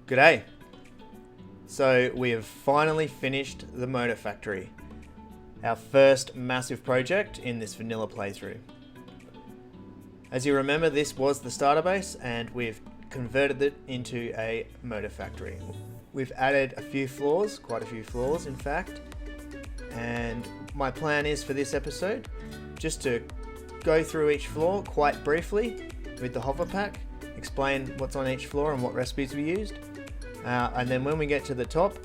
G'day. So we have finally finished the motor factory, our first massive project in this vanilla playthrough. As you remember, this was the starter base and we've converted it into a motor factory. We've added a few floors, quite a few floors in fact, and my plan is for this episode just to go through each floor quite briefly with the hover pack, explain what's on each floor and what recipes we used. And then when we get to the top,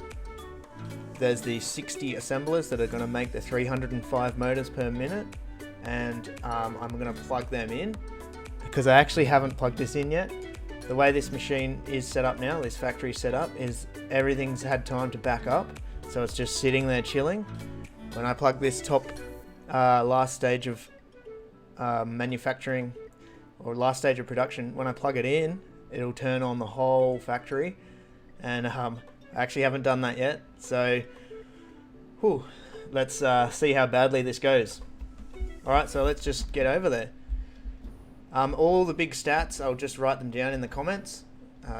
there's the 60 assemblers that are going to make the 305 motors per minute, and I'm going to plug them in because I actually haven't plugged this in yet. The way this machine is set up now, this factory set up, is everything's had time to back up, so it's just sitting there chilling. When I plug this top last stage of manufacturing, or last stage of production, when I plug it in, it'll turn on the whole factory. And I actually haven't done that yet, so let's see how badly this goes. Alright, so let's just get over there. All the big stats, I'll just write them down in the comments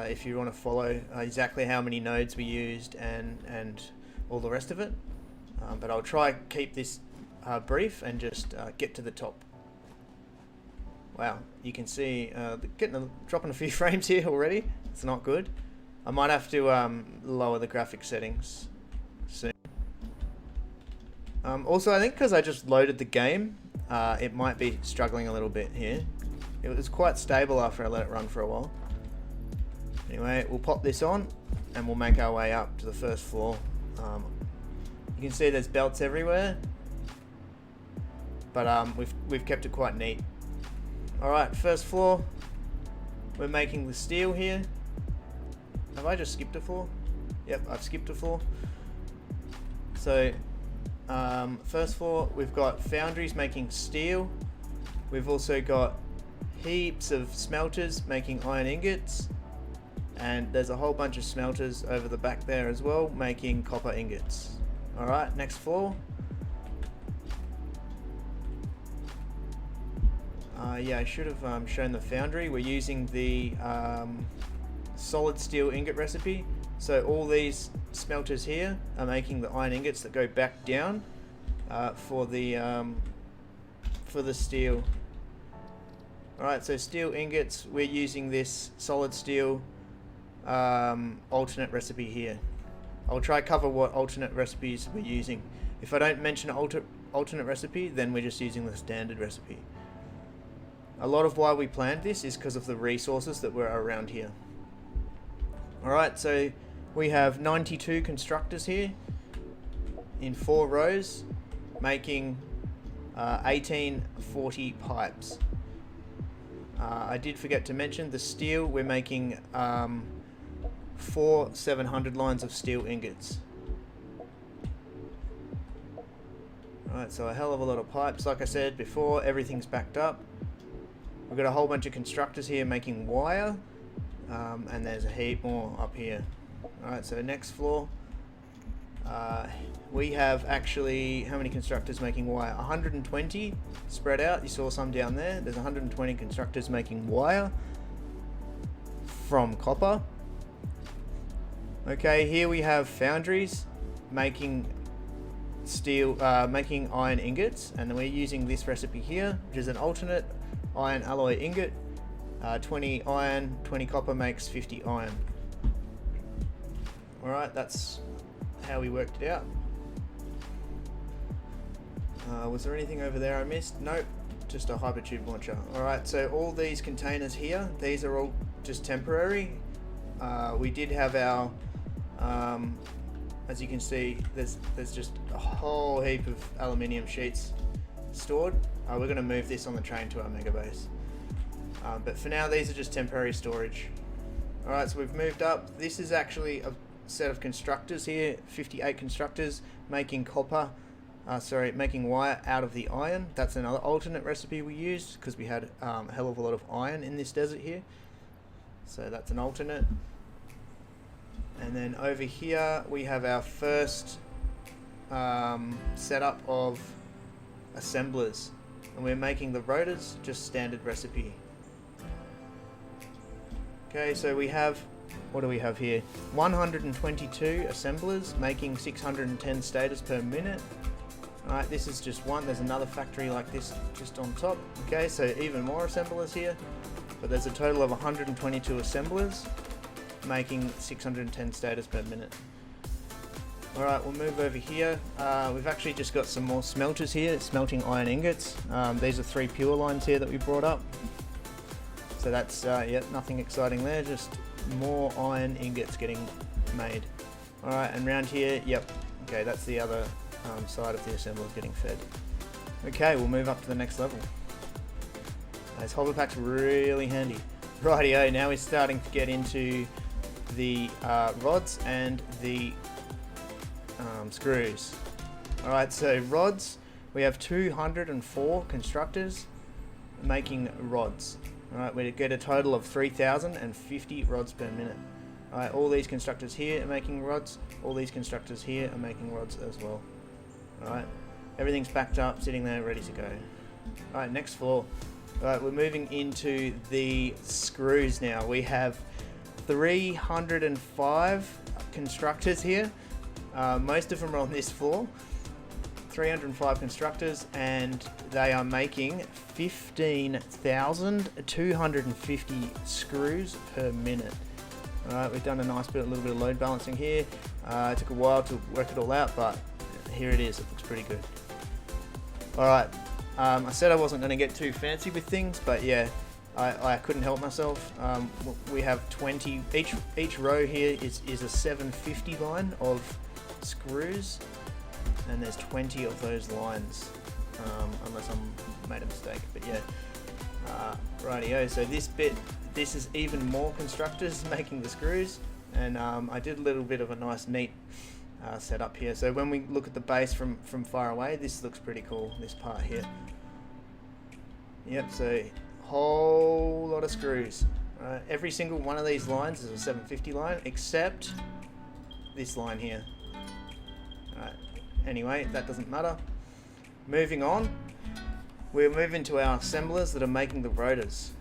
if you want to follow exactly how many nodes we used and all the rest of it. But I'll try keep this brief and just get to the top. Wow, you can see dropping a few frames here already. It's not good. I might have to lower the graphic settings soon. Also, I think because I just loaded the game, it might be struggling a little bit here. It was quite stable after I let it run for a while. Anyway, we'll pop this on and we'll make our way up to the first floor. You can see there's belts everywhere, but we've kept it quite neat. Alright, first floor, we're making the steel here. Have I just skipped a floor? Yep, I've skipped a floor. So, first floor, we've got foundries making steel. We've also got heaps of smelters making iron ingots. And there's a whole bunch of smelters over the back there as well, making copper ingots. Alright, next floor. Yeah, I should have shown the foundry. We're using the solid steel ingot recipe. So all these smelters here are making the iron ingots that go back down for the steel. Alright, so steel ingots, we're using this solid steel alternate recipe here. I'll try cover what alternate recipes we're using. If I don't mention alternate recipe, then we're just using the standard recipe. A lot of why we planned this is because of the resources that were around here. Alright, so we have 92 constructors here in 4 rows making 1840 pipes. I did forget to mention the steel. We're making 4 700 lines of steel ingots. Alright, so a hell of a lot of pipes. Like I said before, everything's backed up. We've got a whole bunch of constructors here making wire, and there's a heap more up here. Alright, so next floor, we have actually, how many constructors making wire? 120 spread out. You saw some down there. There's 120 constructors making wire from copper. Okay, here we have foundries making steel, making iron ingots, and we're using this recipe here, which is an alternate iron alloy ingot. 20 iron, 20 copper makes 50 iron. Alright, that's how we worked it out. Was there anything over there I missed? Nope, just a hypertube launcher. Alright, so all these containers here, these are all just temporary. We did have our, as you can see, there's just a whole heap of aluminium sheets stored. We're going to move this on the train to our mega base. But for now, these are just temporary storage. Alright, so we've moved up. This is actually a set of constructors here, 58 constructors making copper, making wire out of the iron. That's another alternate recipe we used because we had a hell of a lot of iron in this desert here. So that's an alternate. And then over here we have our first setup of assemblers, and we're making the rotors just standard recipe. Okay, so we have what do we have here? 122 assemblers making 610 stators per minute. Alright, this is just one. There's another factory like this just on top. Okay, so even more assemblers here. But there's a total of 122 assemblers making 610 stators per minute. Alright, we'll move over here. We've actually just got some more smelters here, smelting iron ingots. These are 3 pure lines here that we brought up. So that's, yeah, nothing exciting there, just more iron ingots getting made. Alright, and round here, yep, okay, that's the other side of the assemblers getting fed. Okay, we'll move up to the next level. This hover pack's really handy. Rightio, now we're starting to get into the rods and the screws. Alright, so rods, we have 204 constructors making rods. Alright, we get a total of 3,050 rods per minute. Alright, all these constructors here are making rods, all these constructors here are making rods as well. Alright, everything's backed up, sitting there, ready to go. Alright, next floor. Alright, we're moving into the screws now. We have 305 constructors here. Most of them are on this floor. 305 constructors, and they are making 15,250 screws per minute. Alright, we've done a little bit of load balancing here. It took a while to work it all out, but here it is. It looks pretty good. Alright, I said I wasn't going to get too fancy with things, but yeah, I couldn't help myself. We have 20, each row here is a 750 line of screws, and there's 20 of those lines, unless I'm made a mistake, but yeah. Rightio, so this is even more constructors making the screws, and I did a little bit of a nice neat setup here. So when we look at the base from far away, this looks pretty cool, this part here. Yep, so whole lot of screws. Every single one of these lines is a 750 line, except this line here. Anyway, that doesn't matter. Moving on, we're moving to our assemblers that are making the rotors.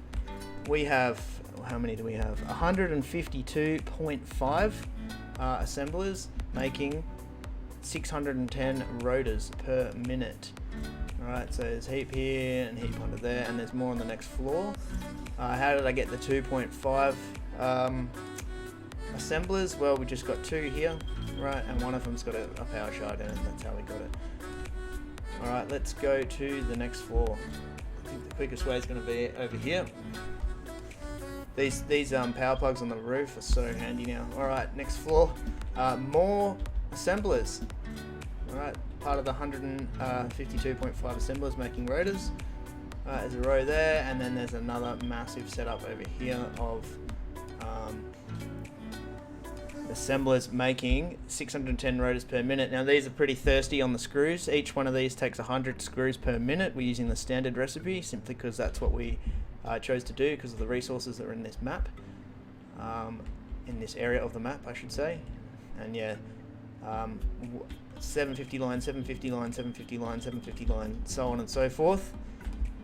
We have, how many do we have? 152.5 assemblers making 610 rotors per minute. Alright, so there's a heap here and a heap under there, and there's more on the next floor. How did I get the 2.5 assemblers? Well, we just got 2 here, right, and one of them's got a power shard in it. That's how we got it. Alright, let's go to the next floor. I think the quickest way is going to be over here. These power plugs on the roof are so handy now. Alright, next floor. More assemblers. Alright, part of the 152.5 assemblers making rotors. There's a row there, and then there's another massive setup over here of assemblers making 610 rotors per minute. Now these are pretty thirsty on the screws. Each one of these takes 100 screws per minute. We're using the standard recipe simply because that's what we chose to do because of the resources that are in this map, in this area of the map, I should say. And yeah, 750 line, 750 line, 750 line, 750 line, so on and so forth.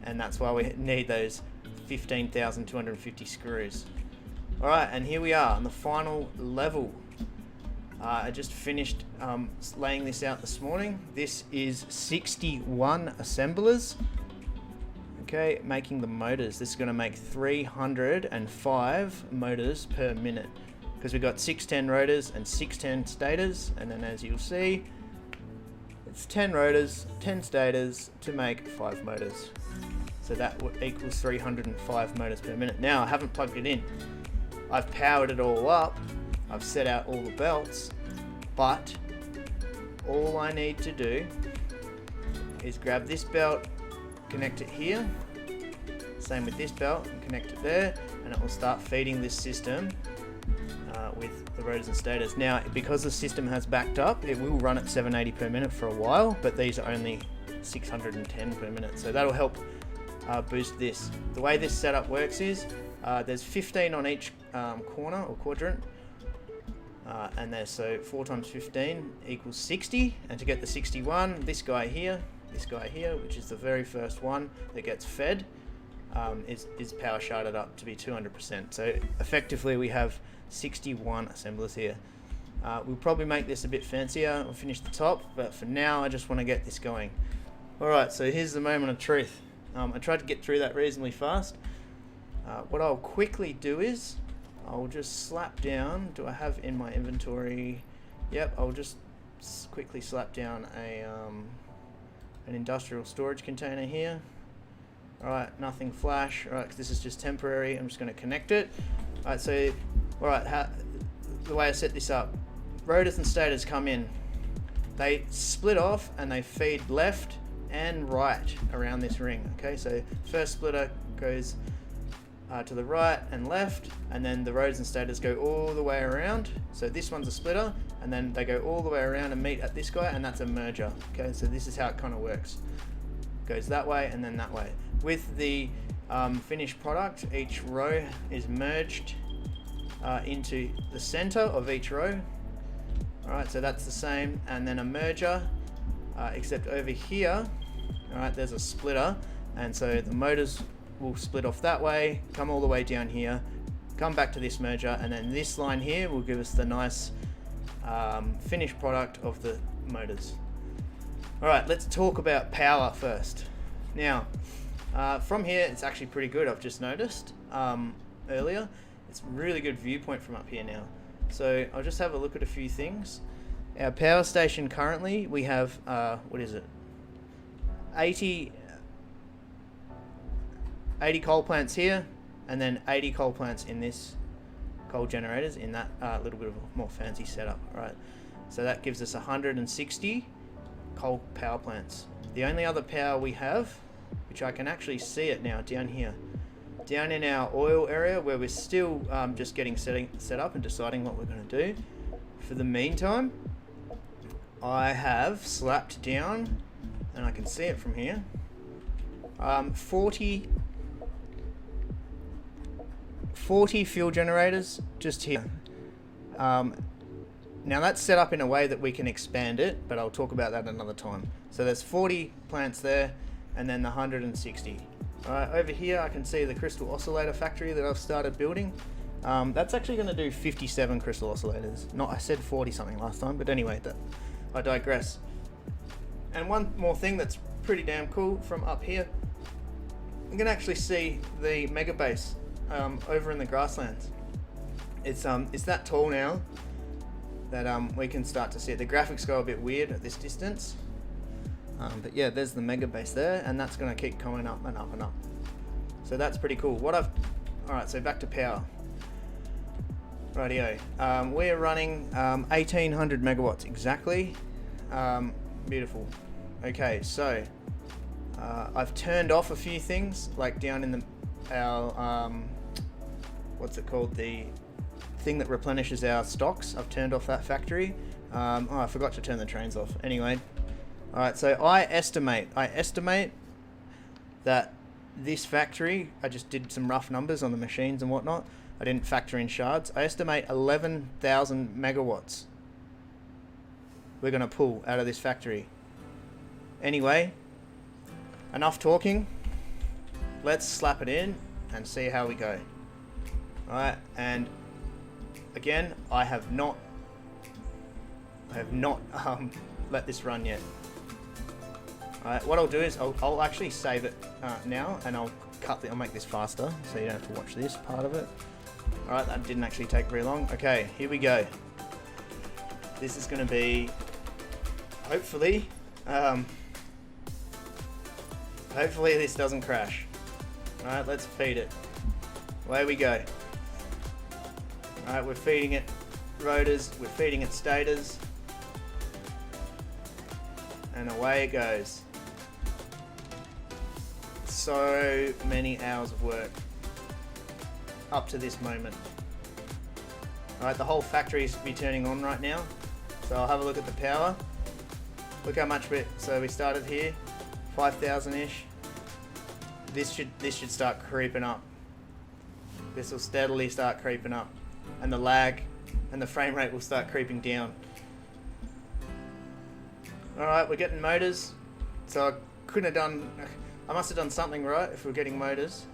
And that's why we need those 15,250 screws. Alright, and here we are on the final level. I just finished laying this out this morning. This is 61 assemblers. Okay, making the motors. This is going to make 305 motors per minute. Because we've got 610 rotors and 610 stators. And then as you'll see, it's 10 rotors, 10 stators to make 5 motors. So that equals 305 motors per minute. Now, I haven't plugged it in. I've powered it all up, I've set out all the belts, but all I need to do is grab this belt, connect it here, same with this belt, and connect it there, and it will start feeding this system with the rotors and stators. Now, because the system has backed up, it will run at 780 per minute for a while, but these are only 610 per minute, so that'll help boost this. The way this setup works is there's 15 on each corner or quadrant, and there's so 4 times 15 equals 60, and to get the 61, this guy here, which is the very first one that gets fed, is power sharded up to be 200%. So effectively we have 61 assemblers here. We'll probably make this a bit fancier. We'll finish the top, but for now I just want to get this going. Alright, so here's the moment of truth. I tried to get through that reasonably fast. What I'll quickly do is I'll just slap down. Do I have in my inventory? Yep, I'll just quickly slap down an industrial storage container here. Alright, nothing flash. Alright, this is just temporary. I'm just going to connect it. Alright, so the way I set this up, rotors and stators come in. They split off and they feed left and right around this ring. Okay, so first splitter goes to the right and left, and then the rotors and stators go all the way around. So this one's a splitter, and then they go all the way around and meet at this guy, and that's a merger. Okay, so this is how it kind of works. Goes that way and then that way. With the finished product, each row is merged into the center of each row. Alright, so that's the same, and then a merger, except over here, alright, there's a splitter, and so the motors will split off that way, come all the way down here, come back to this merger, and then this line here will give us the nice finished product of the motors. Alright, let's talk about power first. Now, from here it's actually pretty good, I've just noticed earlier. It's really good viewpoint from up here now. So I'll just have a look at a few things. Our power station currently, we have, what is it? 80 coal plants here, and then 80 coal plants in this coal generators in that little bit of a more fancy setup. Right, so that gives us 160 coal power plants. The only other power we have, which I can actually see it now down here, down in our oil area where we're still just getting set up and deciding what we're going to do. For the meantime, I have slapped down, and I can see it from here, 40 fuel generators just here. Now that's set up in a way that we can expand it, but I'll talk about that another time. So there's 40 plants there, and then the 160. Alright, over here I can see the crystal oscillator factory that I've started building. That's actually going to do 57 crystal oscillators. I said 40 something last time, but anyway, I digress. And one more thing that's pretty damn cool from up here, you can actually see the mega base over in the grasslands. It's that tall now that we can start to see it. The graphics go a bit weird at this distance. But yeah, there's the mega base there, and that's going to keep going up and up and up. So that's pretty cool. Alright, so back to power. Rightio. We're running 1800 megawatts exactly. Beautiful. Okay, so I've turned off a few things, like down in our what's it called? The thing that replenishes our stocks. I've turned off that factory. I forgot to turn the trains off. Anyway. Alright, so I estimate that this factory, I just did some rough numbers on the machines and whatnot. I didn't factor in shards. I estimate 11,000 megawatts we're going to pull out of this factory. Anyway, enough talking. Let's slap it in and see how we go. Alright, and again, I have not let this run yet. Alright, what I'll do is I'll actually save it now, and I'll make this faster so you don't have to watch this part of it. Alright, that didn't actually take very long. Okay, here we go. This is going to be, hopefully this doesn't crash. Alright, let's feed it. Away we go. Alright, we're feeding it rotors, we're feeding it stators, and away it goes. So many hours of work up to this moment. Alright, the whole factory is be turning on right now, so I'll have a look at the power. Look how much so we started here, 5,000-ish. This should start creeping up. This will steadily start creeping up, and the lag and the frame rate will start creeping down. Alright, we're getting motors, so I must have done something right if we're getting motors.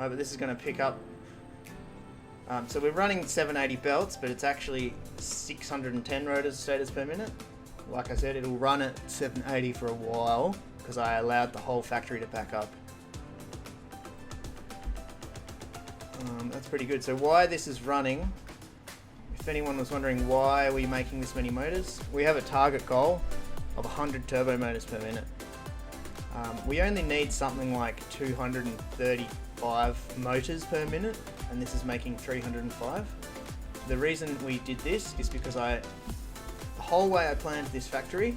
but this is going to pick up. So we're running 780 belts, but it's actually 610 rotors per minute. Like I said, it'll run at 780 for a while because I allowed the whole factory to back up. That's pretty good. So why this is running, if anyone was wondering why are we making this many motors, we have a target goal of 100 turbo motors per minute. We only need something like 235 motors per minute, and this is making 305. The reason we did this is because the whole way I planned this factory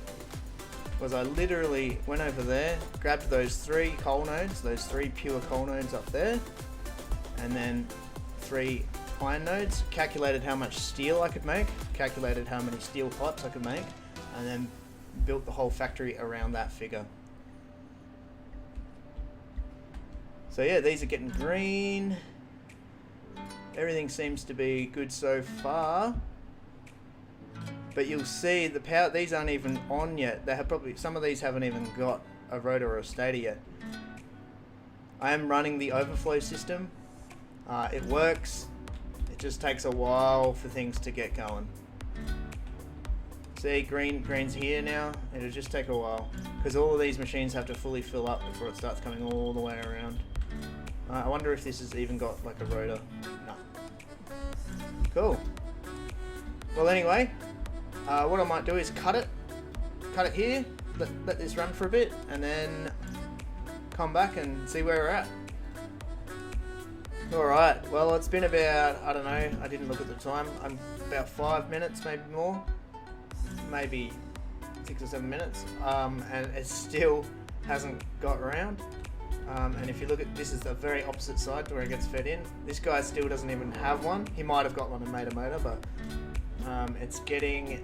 was I literally went over there, grabbed those 3 coal nodes, those 3 pure coal nodes up there, and then 3 iron nodes, calculated how much steel I could make, calculated how many steel pipes I could make, and then built the whole factory around that figure. So yeah, these are getting green. Everything seems to be good so far. But you'll see the power, these aren't even on yet. They have probably, some of these haven't even got a rotor or a stator yet. I am running the overflow system. It works. It just takes a while for things to get going. See, green's here now. It'll just take a while because all of these machines have to fully fill up before it starts coming all the way around. I wonder if this has even got like a rotor. No. Cool. Well, anyway, what I might do is cut it here, let this run for a bit, and then come back and see where we're at. Alright, well, it's been about, I don't know, I didn't look at the time, about 5 minutes, maybe more, maybe 6 or 7 minutes, and it still hasn't got around. And if you look at, this is the very opposite side to where it gets fed in. This guy still doesn't even have one. He might have got one and made a motor, but it's getting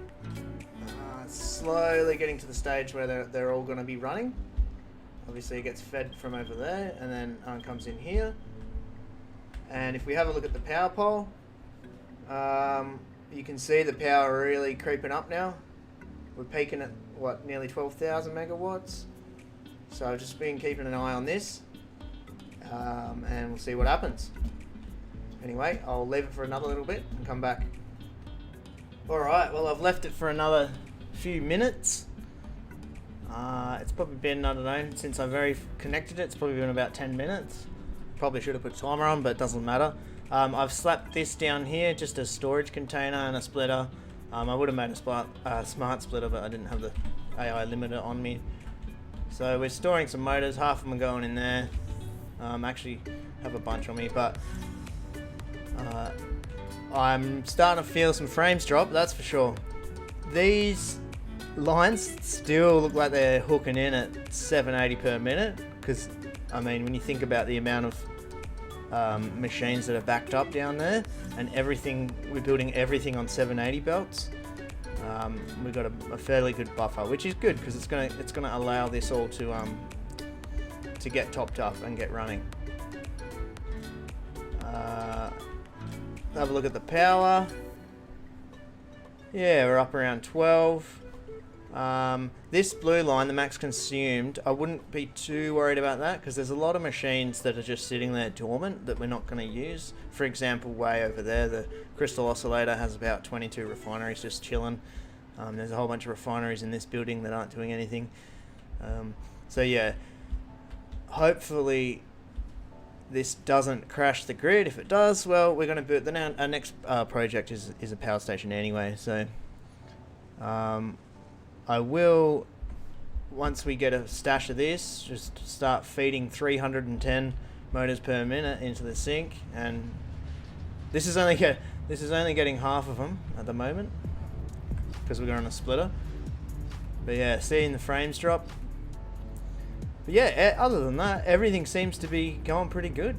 slowly getting to the stage where they're all going to be running. Obviously it gets fed from over there and then comes in here. And if we have a look at the power pole, you can see the power really creeping up now. We're peaking at what, nearly 12,000 megawatts. So I've just been keeping an eye on this, and we'll see what happens. Anyway, I'll leave it for another little bit and come back. Alright, well, I've left it for another few minutes. It's probably been, I don't know, since I connected it, it's probably been about 10 minutes. Probably should have put a timer on, but it doesn't matter. I've slapped this down here, just a storage container and a splitter. I would have made a smart splitter, but I didn't have the AI limiter on me. So we're storing some motors, half of them are going in there. Actually have a bunch on me, but I'm starting to feel some frames drop, that's for sure. These lines still look like they're hooking in at 780 per minute, because I mean, when you think about the amount of machines that are backed up down there, and everything, we're building everything on 780 belts. We've got a fairly good buffer, which is good because it's gonna allow this all to get topped up and get running. Have a look at the power. Yeah, we're up around 12. This blue line, the max consumed, I wouldn't be too worried about that because there's a lot of machines that are just sitting there dormant that we're not going to use. For example, way over there, the crystal oscillator has about 22 refineries just chilling. There's a whole bunch of refineries in this building that aren't doing anything. So yeah, hopefully this doesn't crash the grid. If it does, well, we're going to build, our next project is a power station anyway, so I will, once we get a stash of this, just start feeding 310 motors per minute into the sink, and this is only getting half of them at the moment because we're going on a splitter. But yeah, seeing the frames drop. But yeah, other than that, everything seems to be going pretty good.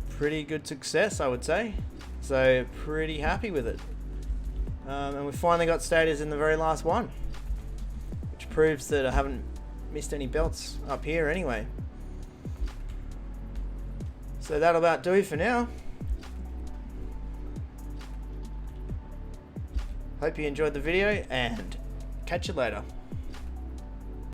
Pretty good success, I would say. So pretty happy with it. And we finally got status in the very last one, which proves that I haven't missed any belts up here anyway. So that'll about do it for now. Hope you enjoyed the video and catch you later.